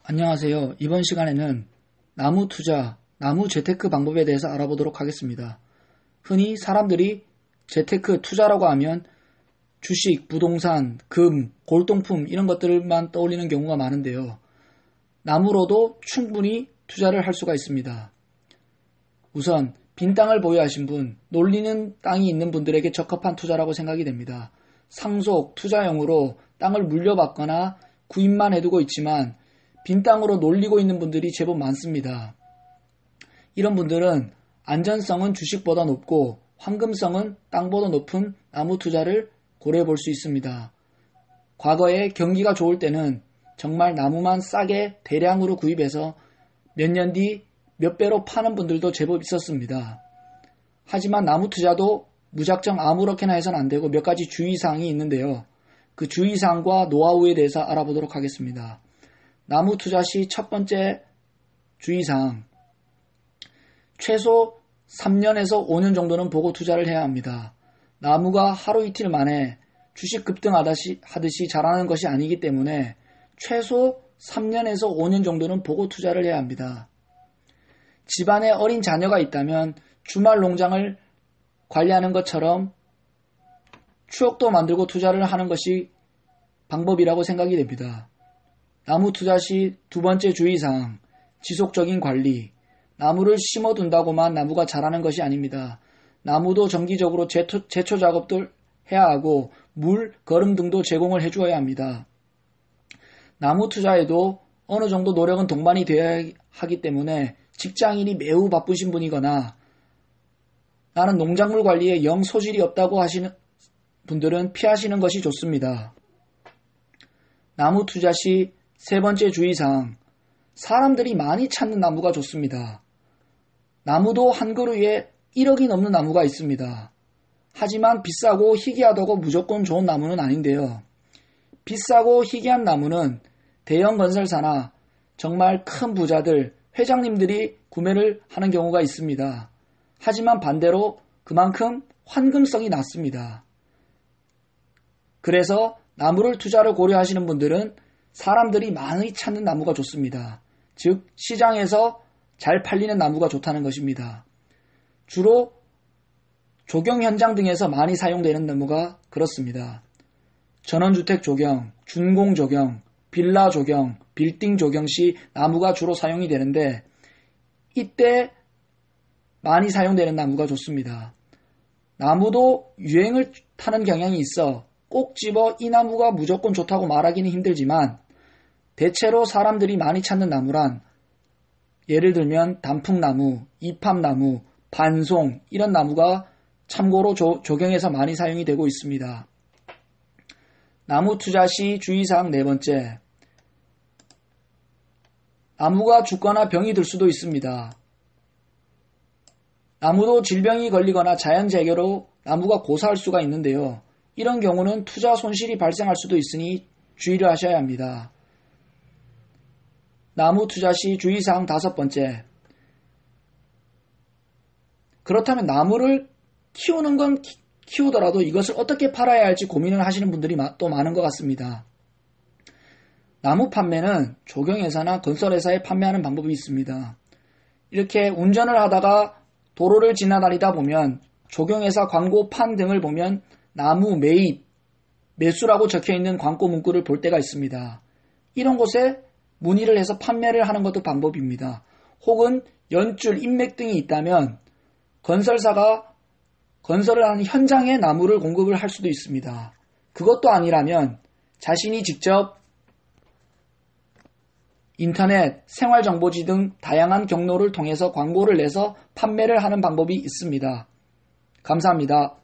안녕하세요. 이번 시간에는 나무 투자, 나무 재테크 방법에 대해서 알아보도록 하겠습니다. 흔히 사람들이 재테크 투자라고 하면 주식, 부동산, 금, 골동품 이런 것들만 떠올리는 경우가 많은데요. 나무로도 충분히 투자를 할 수가 있습니다. 우선 빈 땅을 보유하신 분, 놀리는 땅이 있는 분들에게 적합한 투자라고 생각이 됩니다. 상속, 투자용으로 땅을 물려받거나 구입만 해두고 있지만 빈 땅으로 놀리고 있는 분들이 제법 많습니다. 이런 분들은 안전성은 주식보다 높고 황금성은 땅보다 높은 나무 투자를 고려해 볼 수 있습니다. 과거에 경기가 좋을 때는 정말 나무만 싸게 대량으로 구입해서 몇 년 뒤 몇 배로 파는 분들도 제법 있었습니다. 하지만 나무 투자도 무작정 아무렇게나 해서는 안 되고 몇 가지 주의사항이 있는데요. 그 주의사항과 노하우에 대해서 알아보도록 하겠습니다. 나무 투자 시 첫 번째 주의사항, 최소 3년에서 5년 정도는 보고 투자를 해야 합니다. 나무가 하루 이틀 만에 주식 급등하듯이 자라는 것이 아니기 때문에 최소 3년에서 5년 정도는 보고 투자를 해야 합니다. 집안에 어린 자녀가 있다면 주말 농장을 관리하는 것처럼 추억도 만들고 투자를 하는 것이 방법이라고 생각이 됩니다. 나무 투자 시 두 번째 주의사항, 지속적인 관리. 나무를 심어둔다고만 나무가 자라는 것이 아닙니다. 나무도 정기적으로 제초 작업도 해야 하고 물, 거름 등도 제공을 해주어야 합니다. 나무 투자에도 어느 정도 노력은 동반이 되어야 하기 때문에 직장인이 매우 바쁘신 분이거나 나는 농작물 관리에 영 소질이 없다고 하시는 분들은 피하시는 것이 좋습니다. 나무 투자 시 세 번째 주의사항, 사람들이 많이 찾는 나무가 좋습니다. 나무도 한 그루에 1억이 넘는 나무가 있습니다. 하지만 비싸고 희귀하다고 무조건 좋은 나무는 아닌데요. 비싸고 희귀한 나무는 대형 건설사나 정말 큰 부자들, 회장님들이 구매를 하는 경우가 있습니다. 하지만 반대로 그만큼 환금성이 낮습니다. 그래서 나무를 투자를 고려하시는 분들은 사람들이 많이 찾는 나무가 좋습니다. 즉 시장에서 잘 팔리는 나무가 좋다는 것입니다. 주로 조경 현장 등에서 많이 사용되는 나무가 그렇습니다. 전원주택 조경, 준공 조경, 빌라 조경, 빌딩 조경 시 나무가 주로 사용이 되는데 이때 많이 사용되는 나무가 좋습니다. 나무도 유행을 타는 경향이 있어 꼭 집어 이 나무가 무조건 좋다고 말하기는 힘들지만 대체로 사람들이 많이 찾는 나무란 예를 들면 단풍나무, 이팝나무, 반송 이런 나무가 참고로 조경에서 많이 사용이 되고 있습니다. 나무 투자 시 주의사항 네 번째, 나무가 죽거나 병이 들 수도 있습니다. 나무도 질병이 걸리거나 자연재해로 나무가 고사할 수가 있는데요. 이런 경우는 투자 손실이 발생할 수도 있으니 주의를 하셔야 합니다. 나무 투자 시 주의사항 다섯 번째, 그렇다면 나무를 키우는 건 키우더라도 이것을 어떻게 팔아야 할지 고민을 하시는 분들이 또 많은 것 같습니다. 나무 판매는 조경회사나 건설회사에 판매하는 방법이 있습니다. 이렇게 운전을 하다가 도로를 지나다니다 보면 조경회사 광고판 등을 보면 나무 매입, 매수라고 적혀있는 광고 문구를 볼 때가 있습니다. 이런 곳에 문의를 해서 판매를 하는 것도 방법입니다. 혹은 연줄, 인맥 등이 있다면 건설사가 건설을 하는 현장에 나무를 공급을 할 수도 있습니다. 그것도 아니라면 자신이 직접 인터넷, 생활정보지 등 다양한 경로를 통해서 광고를 내서 판매를 하는 방법이 있습니다. 감사합니다.